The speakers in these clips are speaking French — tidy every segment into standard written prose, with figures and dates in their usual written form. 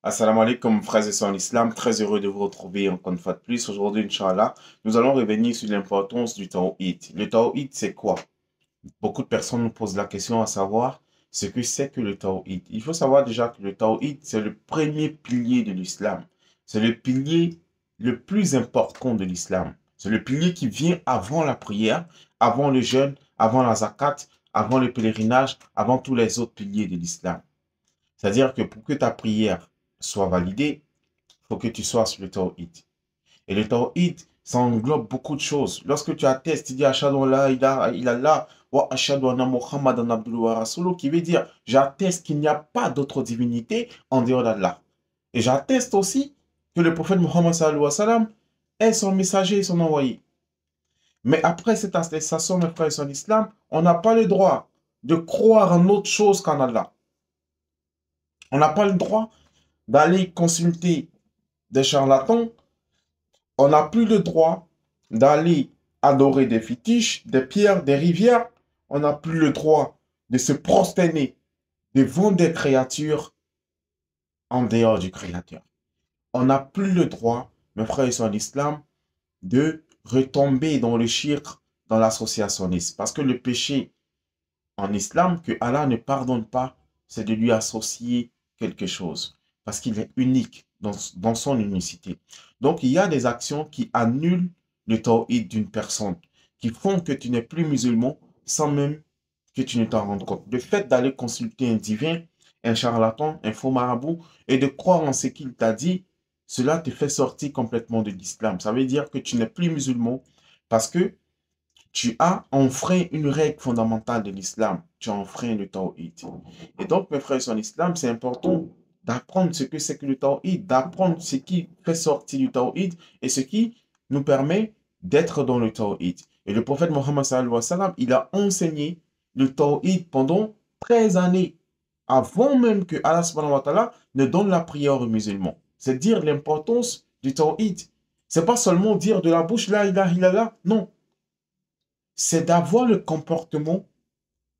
Assalamu alaikum, frères et sœurs en islam. Très heureux de vous retrouver encore une fois de plus. Aujourd'hui, Inch'Allah, nous allons revenir sur l'importance du tawhid. Le tawhid, c'est quoi? Beaucoup de personnes nous posent la question à savoir ce que c'est que le tawhid. Il faut savoir déjà que le tawhid, c'est le premier pilier de l'islam. C'est le pilier le plus important de l'islam. C'est le pilier qui vient avant la prière, avant le jeûne, avant la zakat, avant le pèlerinage, avant tous les autres piliers de l'islam. C'est-à-dire que pour que ta prière soit validée, il faut que tu sois sur le tawhid. Et le tawhid, ça englobe beaucoup de choses. Lorsque tu attestes, tu dis Ashhadu an la ilaha illallah wa ashhadu anna Muhammadan abduhu wa rasuluhu, qui veut dire j'atteste qu'il n'y a pas d'autre divinité en dehors d'Allah. Et j'atteste aussi que le prophète Muhammad sallallahu alayhi wa sallam est son messager et son envoyé. Mais après cette attestation, mes frères et sœurs en islam, on n'a pas le droit de croire en autre chose qu'en Allah. On n'a pas le droit d'aller consulter des charlatans. On n'a plus le droit d'aller adorer des fétiches, des pierres, des rivières. On n'a plus le droit de se prosterner devant des créatures en dehors du Créateur. On n'a plus le droit, mes frères et sœurs en islam, de retomber dans le shirk, dans l'associationnisme. Parce que le péché en islam que Allah ne pardonne pas, c'est de lui associer quelque chose. Parce qu'il est unique dans son unicité. Donc, il y a des actions qui annulent le tawhid d'une personne, qui font que tu n'es plus musulman sans même que tu ne t'en rendes compte. Le fait d'aller consulter un divin, un charlatan, un faux marabout, et de croire en ce qu'il t'a dit, cela te fait sortir complètement de l'islam. Ça veut dire que tu n'es plus musulman parce que tu as enfreint une règle fondamentale de l'islam. Tu as enfreint le tawhid. Et donc, mes frères en islam, c'est important d'apprendre ce que c'est que le tawhid, d'apprendre ce qui fait sortir du tawhid et ce qui nous permet d'être dans le tawhid. Et le prophète Mohammed sallallahu alayhi wa sallam, il a enseigné le tawhid pendant 13 années, avant même que Allah subhanahu wa ta'ala ne donne la prière aux musulmans. C'est dire l'importance du tawhid. C'est pas seulement dire de la bouche la ilaha illallah, non. C'est d'avoir le comportement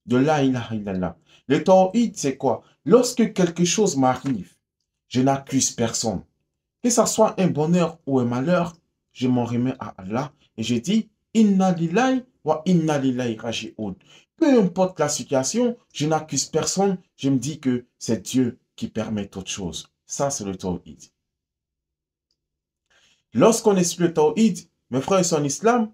de la ilaha illallah. Le tawhid, c'est quoi? Lorsque quelque chose m'arrive, je n'accuse personne. Que ce soit un bonheur ou un malheur, je m'en remets à Allah et je dis Inna lillahi wa inna lillahi raji'un. Peu importe la situation, je n'accuse personne, je me dis que c'est Dieu qui permet toute chose. Ça, c'est le tawhid. Lorsqu'on est sur le tawhid, mes frères et sœurs en islam,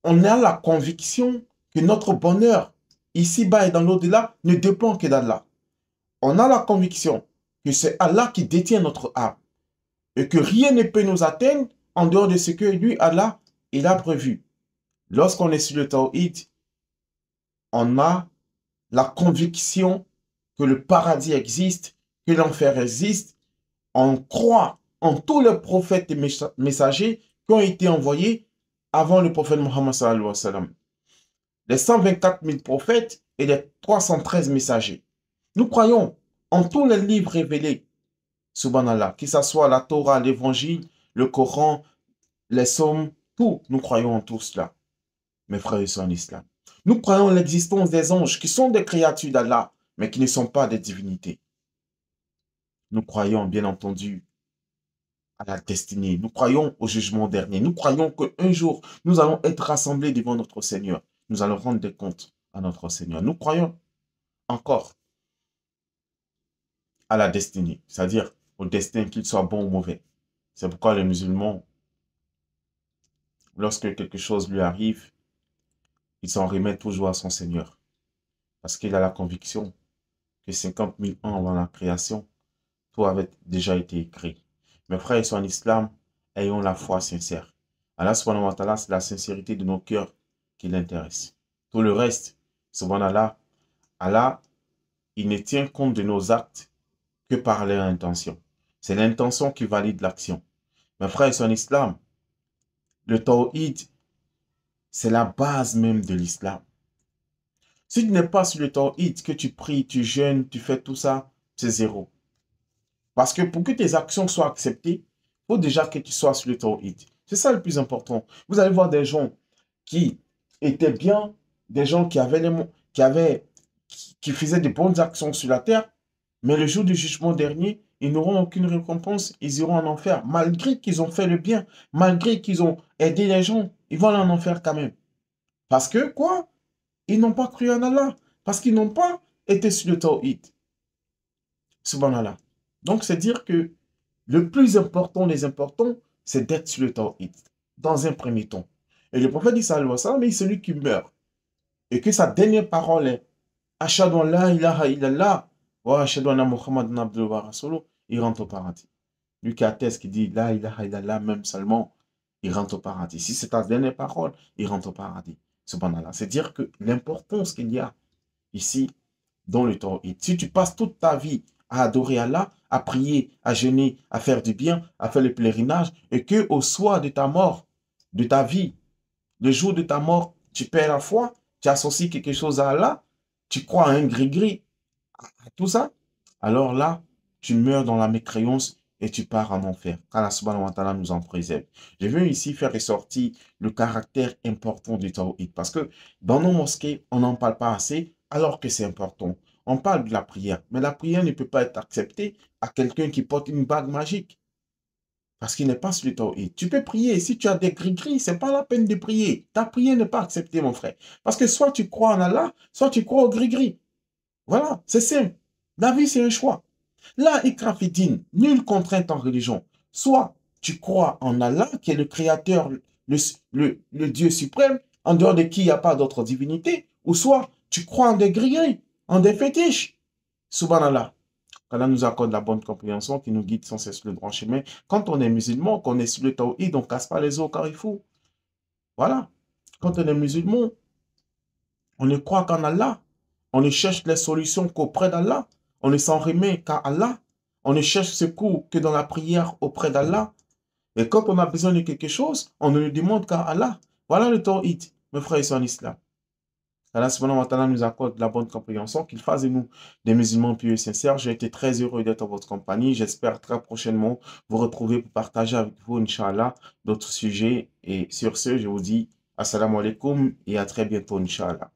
on a la conviction que notre bonheur, ici-bas et dans l'au-delà, ne dépend que d'Allah. On a la conviction que c'est Allah qui détient notre âme et que rien ne peut nous atteindre en dehors de ce que lui, Allah, il a prévu. Lorsqu'on est sur le tawhid, on a la conviction que le paradis existe, que l'enfer existe. On croit en tous les prophètes et messagers qui ont été envoyés avant le prophète Mohammed sallallahu alayhi wa sallam. Les 124 000 prophètes et les 313 messagers. Nous croyons en tous les livres révélés, subhanallah, que ce soit la Torah, l'évangile, le Coran, les psaumes, tout, nous croyons en tout cela, mes frères et sœurs en islam. Nous croyons en l'existence des anges qui sont des créatures d'Allah, mais qui ne sont pas des divinités. Nous croyons, bien entendu, à la destinée. Nous croyons au jugement dernier. Nous croyons qu'un jour, nous allons être rassemblés devant notre Seigneur. Nous allons rendre des comptes à notre Seigneur. Nous croyons encore à la destinée, c'est-à-dire au destin, qu'il soit bon ou mauvais. C'est pourquoi les musulmans, lorsque quelque chose lui arrive, il s'en remet toujours à son Seigneur. Parce qu'il a la conviction que 50 000 ans avant la création, tout avait déjà été écrit. Mes frères et sœurs en islam, ayons la foi sincère. Allah subhanahu wa ta'ala, c'est la sincérité de nos cœurs qui l'intéresse. Tout le reste, subhanallah, Allah, il ne tient compte de nos actes que par leur intention. C'est l'intention qui valide l'action. Mes frères et sœurs en islam, le tawhid, c'est la base même de l'islam. Si tu n'es pas sur le tawhid, que tu pries, tu jeûnes, tu fais tout ça, c'est zéro. Parce que pour que tes actions soient acceptées, il faut déjà que tu sois sur le tawhid. C'est ça le plus important. Vous allez voir des gens qui étaient bien, des gens qui faisaient de bonnes actions sur la terre, Mais le jour du jugement dernier, ils n'auront aucune récompense, ils iront en enfer. Malgré qu'ils ont fait le bien, malgré qu'ils ont aidé les gens, ils vont aller en enfer quand même. Parce que quoi? Ils n'ont pas cru en Allah. Parce qu'ils n'ont pas été sur le tawhid. Subhanallah. Donc, c'est dire que le plus important des importants, c'est d'être sur le tawhid, dans un premier temps. Et le prophète dit, sallallahu alayhi wa sallam, celui qui meurt, et que sa dernière parole est Ashhadu an la ilaha illallah wa ashhadu anna Muhammadan abduhu wa rasuluh, il rentre au paradis. Lui qui atteste, qui dit la ilaha illallah, même seulement, il rentre au paradis. Si c'est ta dernière parole, il rentre au paradis. Subhanallah. C'est dire que l'importance qu'il y a ici dans le tawhid. Si tu passes toute ta vie à adorer Allah, à prier, à jeûner, à faire du bien, à faire le pèlerinage, et que au soir de ta mort, de ta vie, le jour de ta mort, tu perds la foi, tu associes quelque chose à Allah, tu crois à un gris-gris, à tout ça, alors là, tu meurs dans la mécréance et tu pars en enfer. Qu'Allah subhanahu wa ta'ala nous en préserve. Je veux ici faire ressortir le caractère important du tawhid parce que dans nos mosquées, on n'en parle pas assez alors que c'est important. On parle de la prière, mais la prière ne peut pas être acceptée à quelqu'un qui porte une bague magique parce qu'il n'est pas sur le tawhid. Tu peux prier. Si tu as des gris-gris, ce n'est pas la peine de prier. Ta prière n'est pas acceptée, mon frère. Parce que soit tu crois en Allah, soit tu crois au gris-gris. Voilà, c'est simple. La vie, c'est un choix. La ikrafidine, nulle contrainte en religion. Soit tu crois en Allah, qui est le créateur, le Dieu suprême, en dehors de qui il n'y a pas d'autre divinité, ou soit tu crois en des grilleries, en des fétiches. Subhanallah. Qu'Allah nous accorde la bonne compréhension, qui nous guide sans cesse le droit chemin. Quand on est musulman, qu'on est sur le tawhid, on ne casse pas les os au carrefour. Voilà. Quand on est musulman, on ne croit qu'en Allah. On ne cherche les solutions qu'auprès d'Allah. On ne s'en remet qu'à Allah. On ne cherche secours que dans la prière auprès d'Allah. Et quand on a besoin de quelque chose, on ne le demande qu'à Allah. Voilà le tawhid, mes frères et sœurs en islam. Allah subhanahu wa ta'ala nous accorde la bonne compréhension, qu'il fasse de nous des musulmans pieux et sincères. J'ai été très heureux d'être en votre compagnie. J'espère très prochainement vous retrouver pour partager avec vous, Inch'Allah, d'autres sujets. Et sur ce, je vous dis assalamu alaikum et à très bientôt, Inch'Allah.